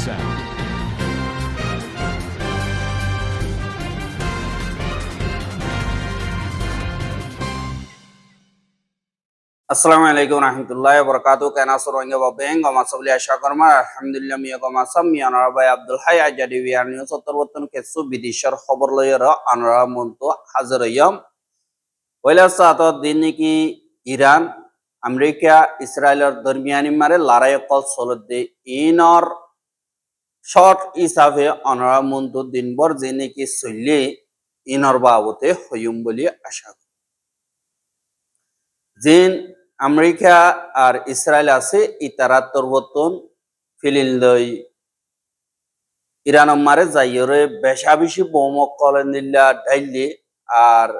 sound. Assalamu alaikum warahmatullahi wabarakatuh. Kana suronge babeng gama sabli asha karma alhamdulillah miya gama sam miya narabai Abdul Hayy jadi wiar news otorwotun kesu bidishar khabor loyera anara muntu hazarayam wala saat din ki Iran Amerika Israel darmiyani mare laray qol solode inor short isabe anara muntu dinbor jene ki sulli inor babote hoyum boli asha Jin Amerika আর Israel আছে ইতারাত্তর বতন ফিলিলদই Iran মারে যাইরে বেশা বেশি বোমক কলেন দিল্লা daily আর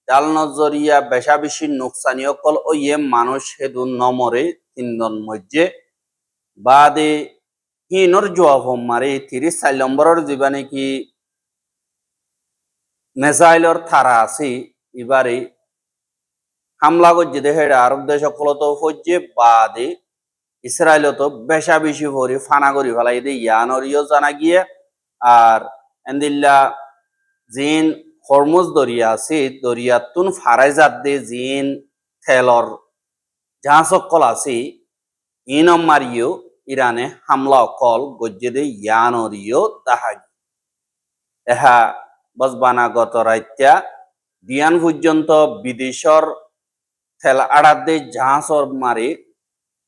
ডাল নজরিয়া বেশা বেশি নুকসানিও call ও ইয়ে মানুষ হেদু নমরে তিনজন মধ্যে বাদে হিনর জবাব মারে 34 নম্বরের জীবনে কি মিসাইলর থারা আছে এবারে হামলা করছে দেখে আরব দেশ সকলত হচ্ছে বাদে ইসরায়েল তো বেশা বেশি ভরি ফানা করি ফেলাই দিয়ে ইয়ানরিও জানা গিয়ে আর এন্দিল্লা জিন হরমুজ দরিয়া আছে দরিয়াতুন ফারাই জাত দে জিন থেলর যাহা সকল আছে ইনম মারিও ইরানে হামলা অকল গজ্জে দে ইয়ানরিও তাহা এহা বসবানা গত রাত্যা দিয়ান পর্যন্ত বিদেশর থেলা আড়াদে জাহাজর মারে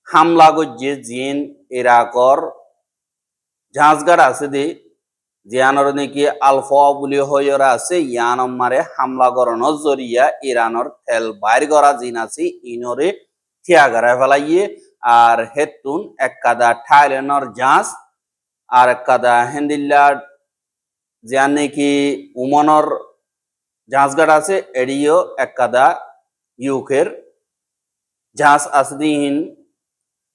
হামলা গজ্জে জিন ইরাকর জাহাজগার আছে দে জিয়ানর নাকি আলফা বলি হইরা আছে ইয়ানম মারে হামলা করানোর জরিয়া ইরানর তেল বাইর করা জিন আছে ইনরে থিয়াগারা ফেলাইয়ে আর হেতুন এক কাদা থাইল্যান্ডর জাহাজ আর এক কাদা হেন্দিল্লা জিয়ান নাকি উমনর জাহাজগার আছে এডিও এক কাদা ইউকের জাহাজ আসদিন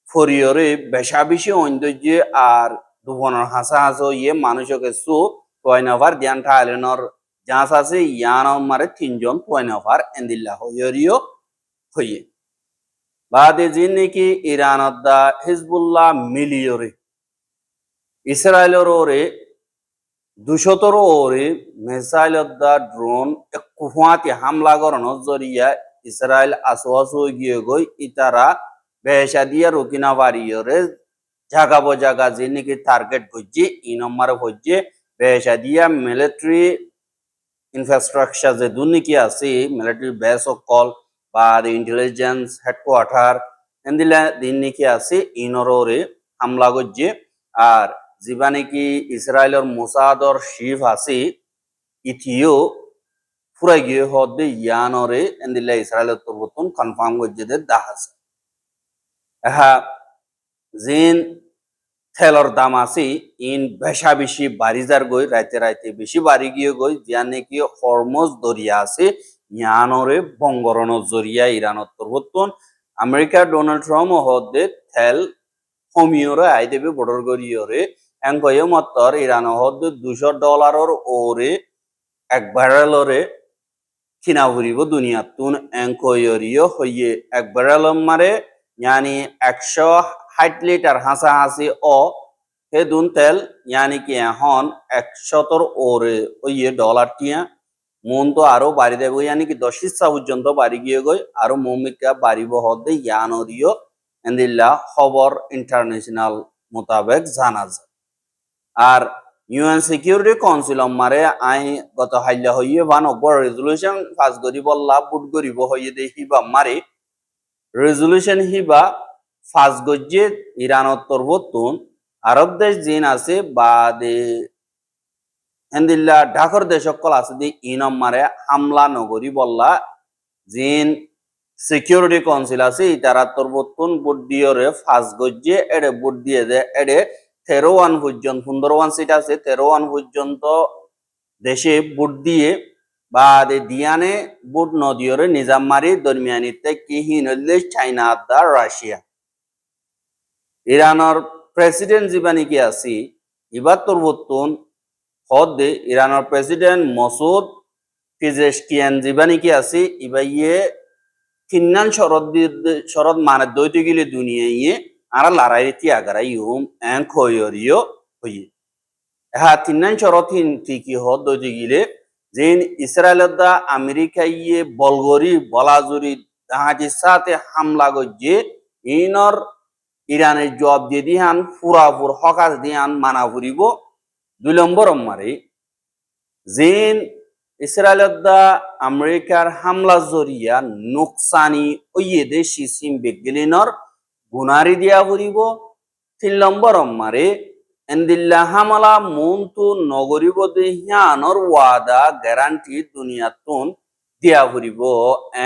ফরিয়রে বেশা বেশি ঐন্দর্য আর দুবনের হাসা হাসো ইয়ে মানুষকে সু পয়নাভার ধ্যান ঠাইলেনর জাহাজ আছে ইয়ান মারে 3 জন পয়নাভার এন্দিল্লা হইয়রিও হইয়ে বাদে জিন নাকি ইরানত দা হিজবুল্লাহ মিলিয়রে ইসরায়েলের ওরে 200 ওরে মিসাইলত দা ড্রোন কুফাতি হামলা করানোর জরিয়া ইসরায়েল আসোয়াসো গিয়ে গই ইতারা বেশা দিয়া রুকিনা বাড়িয়রে জাগা বজাগা যে নাকি টার্গেট করছে ই নম্বরে হচ্ছে বেশা দিয়া মিলিটারি ইনফ্রাস্ট্রাকচার যে দুর্নীতি আছে মিলিটারি বেস কল বা ইন্টেলিজেন্স হেডকোয়ার্টার এন্দিলা দিন নাকি আছে ইনরে হামলা করছে আর যেবা নাকি ইসরায়েলের মোসাদর শিফ আছে ইথিও ফুরাই গিয়ে হদে ইয়ানরে এন্দিলা ইসরায়েলের তরবতন কনফার্ম করছে দে দাহাজ হা জিন তেলর দাম আছে ইন বেশা বেশি বাড়ি যার গই রাইতে রাইতে বেশি বাড়ি গিয়ে গই জিয়া নাকি হরমুজ দরিয়া আছে ইয়ানরে বঙ্গরণ জরিয়া ইরানত তরবতন আমেরিকা ডোনাল্ড ট্রাম্প হদে তেল কমিয়রে আই দেবে বর্ডার গরিয়রে এঙ্কয়ে মতর ইরান হদে $200 ওরে এক ব্যারেলরে কিনা ফুরিব দুনিয়াতুন এঙ্কয়রিও হইয়ে এক ব্যারেল মারে यानी 160 লিটার হাসা হাসি ও হে দুন তেল यानी কি এখন 170 ওরে ওইয়ে ডলার টিয়া মন তো আরো বাড়ি দেব यानी কি 10 হিসা পর্যন্ত বাড়ি গিয়ে গই আরো মুমিকা বাড়িব হদে ইয়ানরিও এন্দিল্লা খবর ইন্টারন্যাশনাল মোতাবেক জানা যায় আর ইউএন সিকিউরিটি কাউন্সিল মারে আই গত হাইলা হইয়ে ওয়ান ওভার রেজুলেশন পাস করি বললা বুট করিব হইয়ে দেখিবা মারে রেজুলেশন হিবা ফাজ গজ্জে ইরানত তরবতুন আরব দেশ জিন আছে বাদে এন্দিল্লা ঢাকর দেশ সকল আছে দি ইনম মারে হামলা নগরী বললা জিন সিকিউরিটি কাউন্সিল আছে ইতারা তরবতুন বুট দিয়রে ফাজ গজ্জে এডে বুট দিয়ে দে এডে 13 পর্যন্ত 15 সিট আছে 13 পর্যন্ত দেশে বুট দিয়ে বাদে দিয়ানে বুট নদিয়রে নিজাম মারি দরমিয়ানিতে কি হিনলে চাইনা দা রাশিয়া ইরানের প্রেসিডেন্ট জীবানি কি আছে এবার তরবতুন হদে ইরানের প্রেসিডেন্ট মসুদ পিজেশকিয়ান জীবানি কি আছে ইবাইয়ে কিন্নান শরদ মানে দইতে গেলে দুনিয়ায় আরা লারাইতি আগারা ইউম এন খয়রিও হইয়ে হ্যাঁ তিনান চরথিন ঠিকই হদ দইতে গিলে যেন ইসরায়েলের দা আমেরিকা ইয়ে বলগরি বলাজুরি জাহাজের সাথে হামলা গজ্জে ইনর ইরানের জবাব দিয়ে দিহান পুরাপুর হকাজ দিহান মানা ফুরিব 2 নম্বর মারে যেন ইসরায়েলের দা আমেরিকার হামলা জরিয়া নোকসানি ওইয়ে দেশি সিম বেগলিনর গুনারি দিয়া ফুরিব 3 নম্বর মারে এন্দিল্লা হামলা মন্তু নগরীব দেহিয়ানর ওয়াদা গ্যারান্টি দুনিয়াতুন দিয়া ফুরিব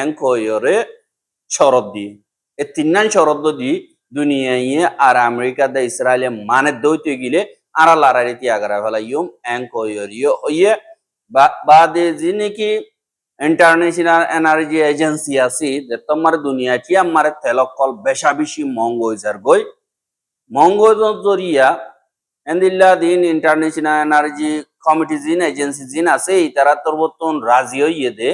এঙ্কয়রে শরত দি এ তিনান শরত দি দুনিয়ায় আর আমেরিকা দা ইসরায়েলে মানে দইতে গিলে আরা লারারি তিয়াগারা ফেলাইম এঙ্কয়রিও ওইয়ে বাদে যিনি কি ইন্টারন্যাশনাল এনার্জি এজেন্সি আছে যে তোমার দুনিয়াটি আমার তেলকল বেশা বেশি মঙ্গল গই মঙ্গল জরিয়া এন্দিল্লা দিন ইন্টারন্যাশনাল এনার্জি কমিটি জিন এজেন্সি জিন আছে তারা তোর বর্তমান রাজি হইয়ে দে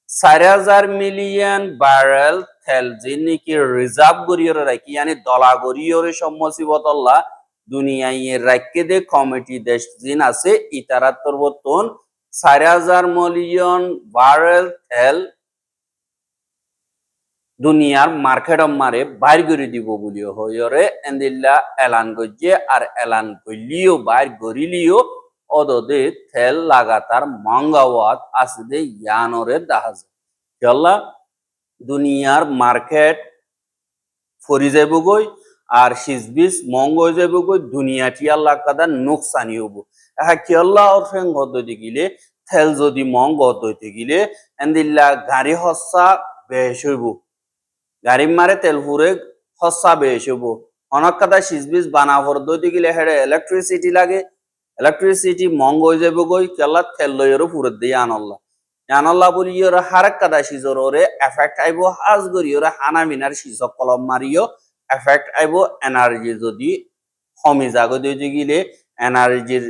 4,000 মিলিয়ন ব্যারেল তেল যিনি কি রিজার্ভ গরিয়ে রাখি yani দলা গরিয়ে সম্মসিবতল্লা দুনিয়ায় রাখকে দে কমিটি দেশ জিন আছে ইতারা তোর বর্তমান 4,000 মিলিয়ন ব্যারেল তেল দুনিয়ার মার্কেট মারে বাইর করে দিব বলিও হইরে এন্দিল্লা এলান গজ্জে আর এলান গলিও বাইর গরিলিও অদদে তেল লাগাতার মঙ্গাওয়াত আসদে ইয়ানরে দাহাজ চল্লা দুনিয়ার মার্কেট ফরি যাব গই আর সিজবিস মঙ্গ হয়ে যাব গই দুনিয়াটি আল্লাহ কাদা নোকসানি হবো হ্যাঁ কি আল্লাহ ওর ফেং হতে গিলে তেল যদি মঙ্গ হতে গিলে এন্দিল্লা গাড়ি হসা বেশ হইব গাড়ি মারে তেল ফুরে হসা বেশ হইব অনেক কথা সিজবিস বানাফর দইতে গিলে হেড়ে ইলেকট্রিসিটি লাগে ইলেকট্রিসিটি মঙ্গ হয়ে যাব গই কেলা তেল লইয়েরও ফুরে দিয়ে আনল্লাহ বলি ওরা হারেক কাদা সিজর ওরে এফেক্ট আইব হাজ গরি ওরা হানা মিনার সিজক কলম মারিও এফেক্ট আইব এনার্জি যদি কমি জাগো দিয়ে গিলে এনার্জির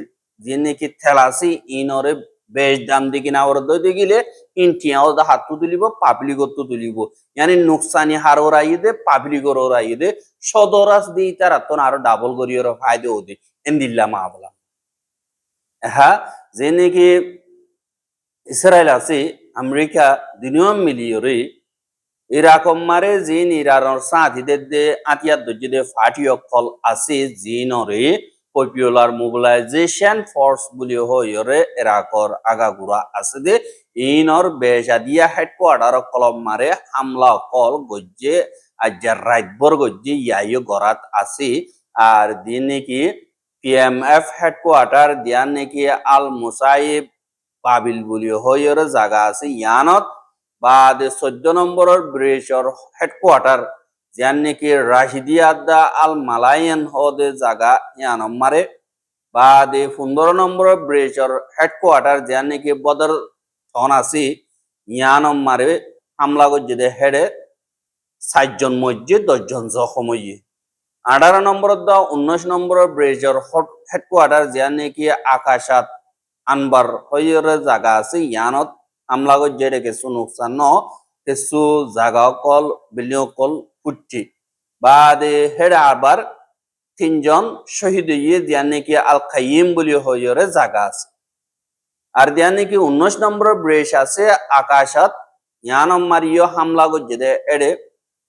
যে নাকি তেল আছে ইনরে বেশ দাম দিয়ে কিনা ওর দইতে গিলে ইনটিয়াও হাত তুলিব পাবলিকও তুলিব yani নুকসানি হার ওরা দে পাবলিকর ওরা দে সদরাস দিয়ে তারা তো আরো ডাবল করি ওরা ফায়দা ওদে এন্দিল্লা মা বলা হ্যাঁ যে নাকি ইসরায়েল আছে আমেরিকা দুনিয়া মিলিয়রে এরকম মারে জিন ইরানোর সাথীদের দে আতিয়ার দজ্জিদে ফাটি অকল আছে জিনরে পপুলার মোবিলাইজেশন ফোর্স বলি হইরে এরাকর আগাগুড়া আছে দে ইনর বেশা দিয়া হেডকোয়ার্টার কলম মারে হামলা কল গজ্জে আজ্জার রাতবর গজ্জে ইয়াইও গরাত আছে আর দিন নাকি পিএমএফ হেডকোয়ার্টার দিয়ান নাকি আল মুসাইব বাবিল বলি হইরে জায়গা আছে ইয়ানত বাদে 14 নম্বরের ব্রিজর হেডকোয়ার্টার যান নাকি রাশিদিয়াদা আল মালায়ান হদে জায়গা ইয়ানম মারে বাদে 15 নম্বরের ব্রিজর হেডকোয়ার্টার যান নাকি বদর থন আছে ইয়ানম মারে হামলা গজ্জে হেডে 60 জন মসজিদ 10 জন জখম হইয়ে 18 নম্বরের দা 19 নম্বরের ব্রিজর হেডকোয়ার্টার যান নাকি আকাশাত আনবার হইরে জায়গা আছে ইয়ানত হামলা গজ্জে কিছু নোকসান ন কিছু জায়গা কল বিলিও কল ফুটছি বাদে হেডে আবার 3 জন শহীদ হইয়ে দিয়ান নাকি আল খাইম বলি হইরে জায়গা আছে আর দিয়ান নাকি 19 নম্বরের ব্রিজ আছে আকাশাত ইয়ানম মারিও হামলা গজ্জে এডে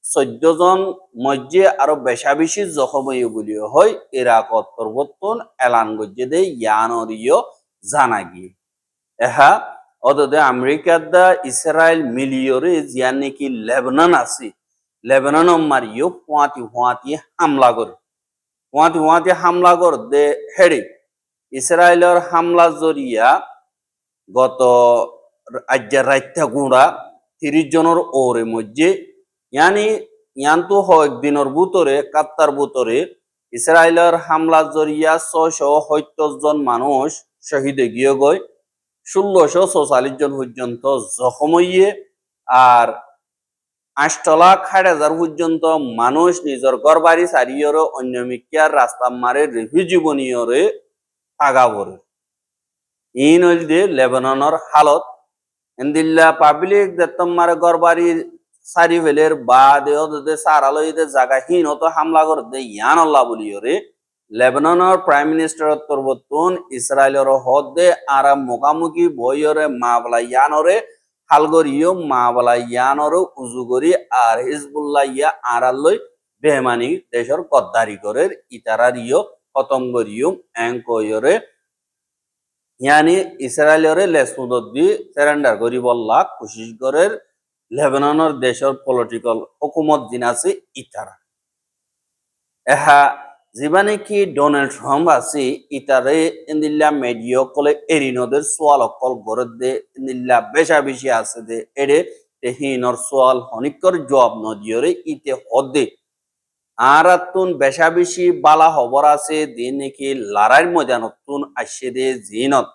14 জন মজ্জে আরো বেশা বেশি জখম হইয়ে বলিও হয় ইরাকত পরিবর্তন এলান গজ্জে দে ইয়ানরিও জানা গিয়ে এহা অদদে আমেরিকার দা ইসরায়েল মিলিয়রে জিয়ান নাকি লেবানন আছে লেবানন মারিও পোয়াতি হামলা করে দে হেডে ইসরায়েলের হামলা জরিয়া গত আজ্জার রাইতা গুঁড়া 30 জনের ওরে মধ্যে ইয়ান্তু একদিনের ভিতরে কাত্তার ভিতরে ইসরায়েলের হামলা জরিয়া 670 জন মানুষ শহীদ গিয়ে গয় 1644 জন পর্যন্ত জখম হইয়ে আর 8,60,000 পর্যন্ত মানুষ নিজের ঘর বাড়ি সারিয়রে অন্য মিকিয়ার রাস্তা মারে রিফিউজি বনিয়রে আগাবরে ইন হইল দে লেবাননের হালত এন্দিল্লা পাবলিক দেতম মারে ঘর বাড়ি সারি ফেলের বাদে ওদের সারালইতে জায়গা হীন তো হামলা করে দে ইয়ান আল্লাহ বলিয়রে লেবাননৰ প্ৰাইম মিনিষ্টাৰৰ তৰবতুন ইছৰাইলৰ হদে আৰা মুখামুখি বয়ৰে মাবলা ইয়ানৰে হালগরিও মাবলা ইয়ানরে উজুগরি আর হিজবুল্লাহ ইয়া আরালৈ বেহমানি দেশৰ গদ্দারি করে ইতারারিও খতমগরিও এংকয়রে ইয়ানি ইসরায়েলরে লেসুদি সারেন্ডার করি বললা কোশিশ করে লেবাননের দেশের পলিটিক্যাল হুকুমত দিন আছে ইতারা এহা জীবানে কি ডোনাল্ড ট্রাম্প আছে ইতারে ইন্দিল্লা মেডিও কলে এরিনদের সোয়াল অকল গরদে ইন্দিল্লা বেশা বেশি আছে দে এডে তেহিনর সোয়াল হনিকর জবাব নদিয়রে ইতে হদে আরাতুন বেশা বেশি বালা খবর আছে দিন নাকি লড়াইয়ের ময়দানতুন আসছে দে জিনত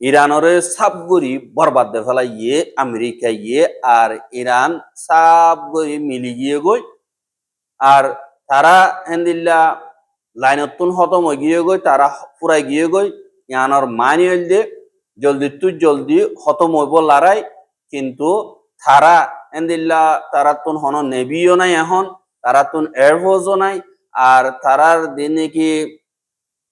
ইরানরে সাবগুড়ি বরবাদ দে ফেলা ইয়ে আমেরিকা ইয়ে আর ইরান সাবগুড়ি মিলি গিয়ে গই আর তারা হেন্দিল্লা লাইনতুন খতম হয়ে গিয়ে গই তারা পুরাই গিয়ে গই ইয়ানোর মানিয়েল দে জলদি তু জলদি খতম হইব লড়াই কিন্তু তারা হেন্দিল্লা তারা তুন হন নেভিও নাই এখন তারা তুন এয়ারফোর্সও নাই আর তারার দিন কি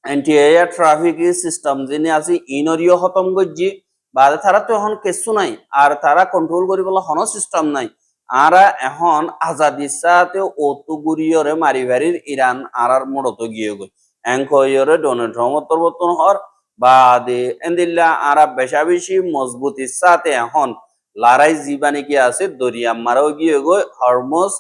এন্টি এয়ার ট্রাফিক সিস্টেম যিনি আছে ইনরিও খতম করছি বা তারা তো এখন কিছু নাই আর তারা কন্ট্রোল করিবলে হন সিস্টেম নাই আরা এখন আজাদি সাথে ওতুগুরিয়রে মারি ভারির ইরান আরার মোড়তো গিয়ে গই এঙ্কয়রে ডোনাল্ড ট্রাম্প তরবতন হর বাদে এন্দিল্লা আরা বেশা বেশি মজবুতির সাথে এখন লড়াই জীবানে কি আছে দরিয়া মারাও গিয়ে গই হরমোজ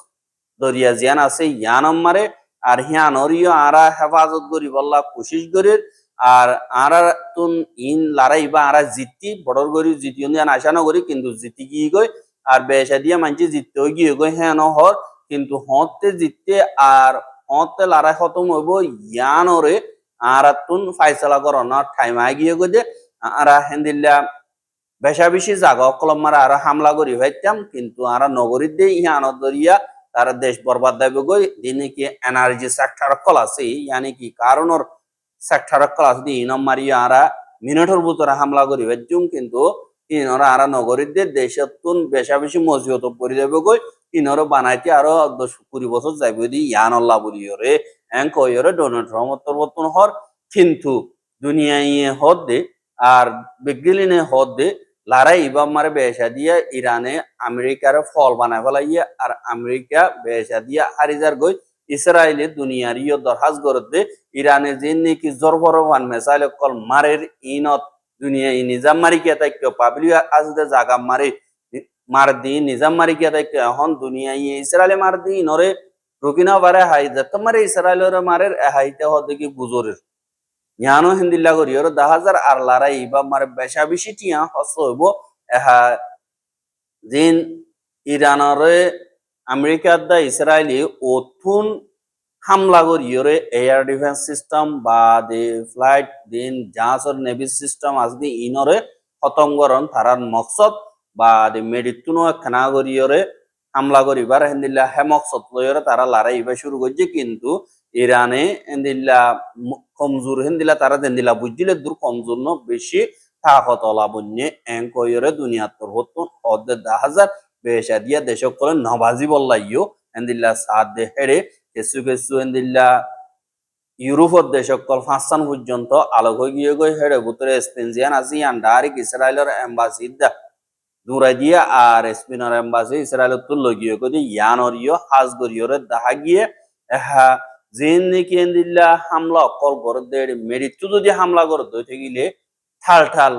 দরিয়া জিয়ান আছে ইয়ানম মারে আর হিয়ানরিও আরা হেফাজত করি বললা কোশিশ করি আর আরা তুন ইন লড়াই বা আরা জিতি বড়র করি জিতি আশা নগরি কিন্তু জিতি গিয়ে গই আর বেশা দিয়া মানছি জিততেও গিয়ে গই হ্যাঁ নহর কিন্তু হতে জিততে আর হতে লড়াই খতম হইব ইয়ানরে আরা তুন ফাইসলা করানোর টাইম আই গিয়ে গই যে আরা হেন্দিল্লা বেশা বেশি জাগা কলম মারা আরা হামলা করি ভাইতাম কিন্তু আরা নগরীর দিয়ে ইহানত দরিয়া তারা দেশ বরবাদ দেবে গই দিনে কি এনার্জি সেক্টর কল আছে ইয়ানি কি কারণর সেক্টর কল আছে দি ইনম মারিয়া আরা মিনিটের ভিতরে হামলা করি ভাইতুম কিন্তু ইনরা আরা নগরীর দিয়ে দেশতুন বেশা বেশি মজবুত পরি যাবে গই ইনর বানাইতে আরো 10-20 বছর যাইবে দি ইয়ানল্লাহ বলিয়রে এঙ্কয়রে ডোনাল্ড ট্রাম্প তরবতন হর কিন্তু দুনিয়ায় হদ দে আর বিগলিনে হদ দে লড়াই ইবা মারে বেশা দিয়া ইরানে আমেরিকার ফল বানায় ফেলাইয়া আর আমেরিকা বেশা দিয়া হারিজার গই ইসরায়েলে দুনিয়ার ইয় দরহাজ করতে ইরানে যে নাকি জরবরবান মেসাইল কল মারের ইনত দুনিয়া ই নিজাম মারি কে তাই পাবলিক আসতে জায়গা মারে মার দি নিজাম মারি কে তাই এখন দুনিয়া ই ইসরায়েলে মার দি নরে রুকিনা বারে হাই যত মারে ইসরায়েলের মারের হাইতে হতে কি গুজরের ইয়ানো হিন্দিল্লা করি ওর 10,000 আর লড়াই বা মারে বেশা বেশি টিয়া হস হইব এহা জিন ইরানরে আমেরিকার দা ইসরায়েলি ওথুন হামলা করিওরে এয়ার ডিফেন্স সিস্টেম বা দে ফ্লাইট দিন জাহাজর নেভি সিস্টেম আজকে ইনরে খতম করন তারার মকসদ বা দে মেডিতুনো খানা করিওরে হামলা করিবার হেন্দিল্লা হে মকসদ লইরে তারা লড়াই ইবা শুরু করছে কিন্তু ইরানে হেন্দিল্লা কমজোর হেন্দিল্লা তারা দেন্দিল্লা বুঝিলে দূর কমজোর ন বেশি তাকত অলাবন্যে এঙ্কয়রে দুনিয়ার তোর হতো অর্ধেক 10,000 বেশা দিয়া দেশ করে নবাজি বললাইও হেন্দিল্লা সাত দে হেড়ে কিছু কিছু হেন্দিল্লা ইউরোপের দেশ সকল 5 পর্যন্ত আলোক হয়ে গিয়ে গই হেড়ে ভিতরে স্পেনজিয়ান আছে ইয়ান ডাইরেক্ট ইসরায়েলের এম্বাসি দা দূরা দিয়া আর স্পেনের এম্বাসি ইসরায়েলের তুল গিয়ে গই ইয়ানরিও হাজ গরিয়রে দেখা গিয়ে হা জিন নাকি হেন্দিল্লা হামলা অকল করে দে মেরিটু যদি হামলা করে দইতে গেলে ঠাল ঠাল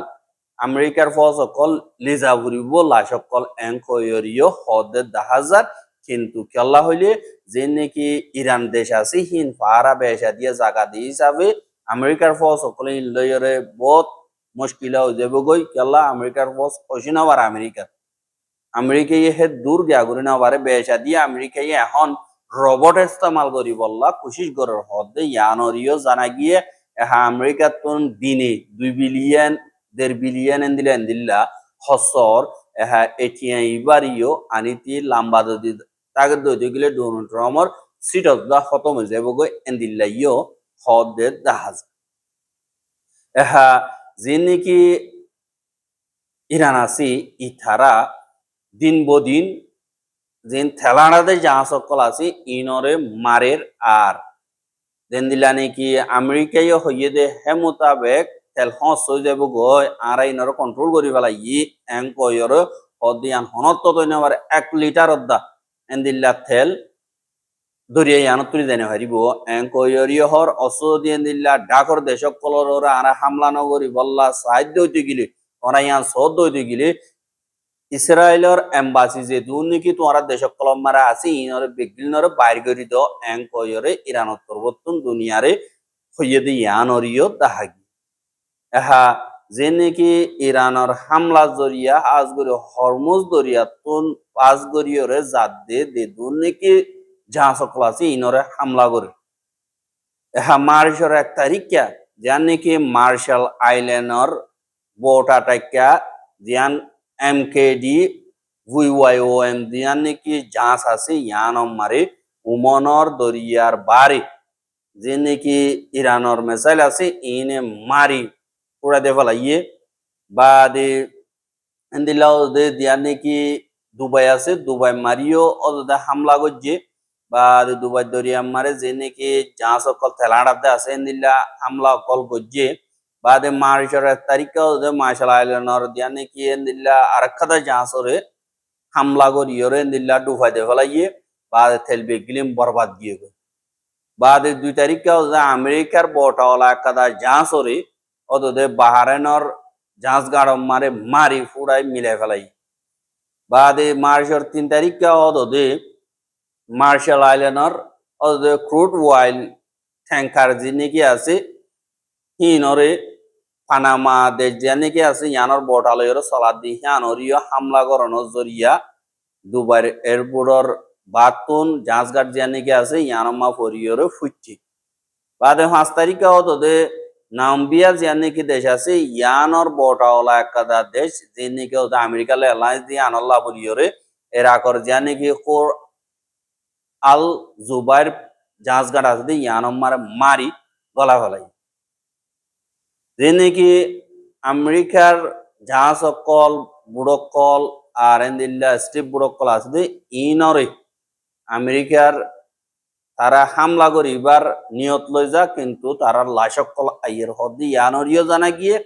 আমেরিকার ফৌজ সকল লিজা ভরিব লা সকল এঙ্কয়রিও হদে 10,000 কিন্তু কেল্লা হইলে যে নাকি ইরান দেশ আছে হিন ফারা বেশা দিয়ে জায়গা দিয়ে হিসাবে আমেরিকার ফৌজ সকল লয়রে বহুত মুশকিল হয়ে যাবে গই কেল্লা আমেরিকার ফৌজ পয়সা আমেরিকা আমেরিকা হে দূর গিয়া করি না পারে বেশা দিয়ে আমেরিকা এখন রবট ইস্তেমাল করি বললা কোশিশ করার হদে ইয়ানরিও জানা গিয়ে আমেরিকা তো দিনে 2 বিলিয়ন 1.5 বিলিয়ন এন্দিল্লা হসর এটিয়া ইবারিও আনিতি লাম্বা যদি তাকে দইতে গেলে ডোনাল্ড ট্রাম্পর সিট অফ দা খতম হয়ে যাবে গো এন্দিল্লা ইও হদে 10,000 যে নাকি ইরান আছি ইথারা দিন বদিন যে থেলানাতে যা সকল আছে ইনরে মারের আর দেন দিলানি কি আমেরিকায় হইয়ে দে হে মোতাবেক তেল হস হয়ে যাব গয় আর ইনর কন্ট্রোল করি ফেলাই এং কয়র হদিয়ান হনত তো নেবার 1 লিটার অদ্দা এন দিল্লা তেল দরিয়া ইয়ানত তুলি দেনে হারিব এং কয়রিয় হর অসো দিয়ে দিল্লা ডাকর দেশক কলর আর হামলা নগরী বল্লা সাহায্য হইতে গিলে ওরা ইয়ান সদ হইতে গিলে ইসরায়েলের এম্বাসি যে দুর্নীতি তোমার দেশক কলম মারা আছে ইনরে বেগিলনরে বাইর করি দ এং কয়রে ইরানত পরবর্তন দুনিয়ারে হইয়ে দি ইয়ানরিয় দাহাগি এহা যে নাকি ইরানের হামলা জরিয়া আজগরি হরমুজ দরিয়া তুন পাঁচ গরিয়রে জাত দে দুর্নীতি যাহা সকল আছে ইনরে হামলা করে এহা মার্চের 1 তারিখা যান নাকি মার্শাল আইল্যান্ডর বোট আটাইকা জিয়ান এমকেডি VYOM দিয়ান নাকি জাহাজ আছে ইয়ান মারে উমনর দরিয়ার বাড়ি যে নাকি ইরানের মিসাইল আছে ইনে মারি পুরা দে ফেলাইয়ে বা দে এন্দিলাও দে দিয়ান নাকি দুবাই আছে দুবাই মারিও অদা হামলা করছে বা দুবাই দরিয়া মারে যে নাকি জাহাজ সকল থেলাড়াতে আছে এন্দিলা হামলা কল করছে বা দে মার্চের 1 তারিখে মার্শাল আইল্যান্ডর দিয়ান নাকি এন্দিলা আরেকটা জাহাজরে হামলা করিয়রে এন্দিলা ডুবাই দে ফেলাইয়ে বা তেলবে গিলিম বরবাদ গিয়ে বাদে 2 তারিখে আমেরিকার বটাওয়ালা কাদা জাহাজরে অদে বাহারেনর জাহাজ গাড় মারে মারি ফুড়াই মিলে ফেলাই বাদে মার্চের 3 তারিখে অদে মার্শাল আইল্যান্ডর অদে ক্রুড অয়েল ট্যাঙ্কার যে নাকি আছে হিনরে পানামা দেশ যে নাকি আছে ইয়ানর বটালয়ের চলা দি হিয়ানরিও হামলা করানোর জরিয়া দুবার এয়ারপোর্টর বাতুন জাহাজঘাট যে নাকি আছে ইয়ানমা ফরিয়রে ফুটছি বাদে 5 তারিখে অদে নাম্বিয়া যে নাকি দেশ আছে ইয়ানর বটাওয়ালা একাদা দেশ যে নাকি আমেরিকা এয়ারলাইন্স দিয়ে আনল্লা ফরিয়রে এরাকর যে নাকি আল জুবাইর জাহাজঘাট আছে ইয়ানমার মারি গলা ফেলাই যে নাকি আমেরিকার জাহাজ সকল বুড়কল আর এন্দিল্লা স্টিপ বুড়কল আছে ইনরে আমেরিকার তারা হামলা করিবার নিয়ত লই যা কিন্তু তারা লাশকল আইয়ের হদি ইয়ানরিও জানা গিয়ে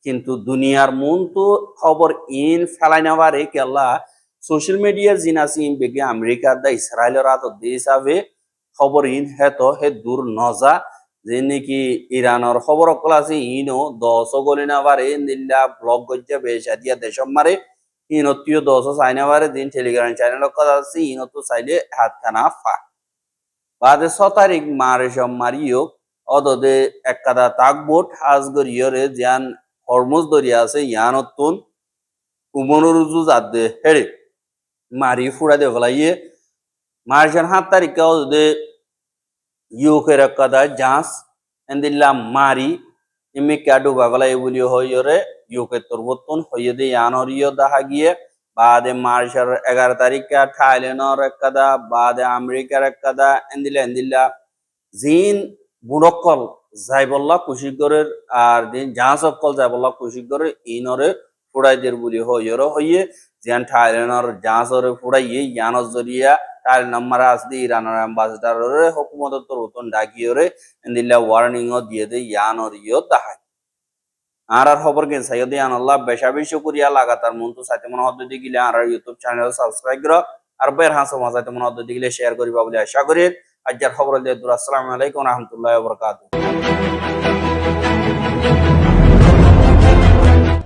কিন্তু দুনিয়ার মন তো খবর ইন ফেলাই নেবারে কেলা সোশ্যাল মিডিয়া জিন আছে ইন বেগে আমেরিকার দা ইসরায়েলের আত দেশ আবে খবর ইন হেতো হে দূর নজা যে নাকি ইরানের খবর অকল আছে ইনো 10 গলি নেবারে নিল্লা ব্লগ গজ্জা বেশা দিয়া দেশম মারে ইনতিও 10 চাই নেবারে দিন টেলিগ্রাম চ্যানেল কথা আছে ইনতো চাইলে হাতখানা ফা বাদে 6 তারিখ মারেশম মারিও অদদে এককাদা তাকবোট হাজগরিয়রে জান হরমুজ দরিয়া আছে ইয়ানতুন উমনুরুজু জাদে হেড়ে মারি ফুড়া দে ফলাইয়ে মার্চের 7 তারিখে অদদে ইউকের এককাদা জাহাজ এন্দিল্লা মারি ইমি কাডু বাবলাই বলি হইরে ইউকে তরবতন হইয়ে দে ইয়ানরিও দাহা গিয়ে বাদে মার্চের 11 তারিখে থাইল্যান্ডর এককাদা বাদে আমেরিকার এককাদা এন্দিল্লা জিন বুড়কল যাইবল্লা কুশিগরের আর দিন জাহাজ অকল যাইবল্লা কুশিগরের ইনরে ফুড়াইদের বলি হইরে হইয়ে যেন থাইল্যান্ডর জাহাজরে ফুড়াইয়ে ইয়ানর জরিয়া থাইল্যান্ড নাম্বার আসদি ইরানের অ্যাম্বাসেডারে হুকুমত তরবতন ডাকিয়রে এন্দিল্লা ওয়ার্নিংও দিয়ে দে ইয়ানরিও দাহাই আর খবর কেন সাইয়দে আনাল্লাহ বেশা বেশি করিয়া লাগাতার মন্তু সাইতে মনে হদ্দ দিগিলে আর ইউটিউব চ্যানেল সাবস্ক্রাইব করো আর বের হাসো মাঝাইতে মনে হদ্দ দিগিলে শেয়ার করিবা বলে আশা করি আজকের খবর দিয়ে আসসালামু আলাইকুম ওয়া রাহমাতুল্লাহি ওয়া বারাকাতুহু।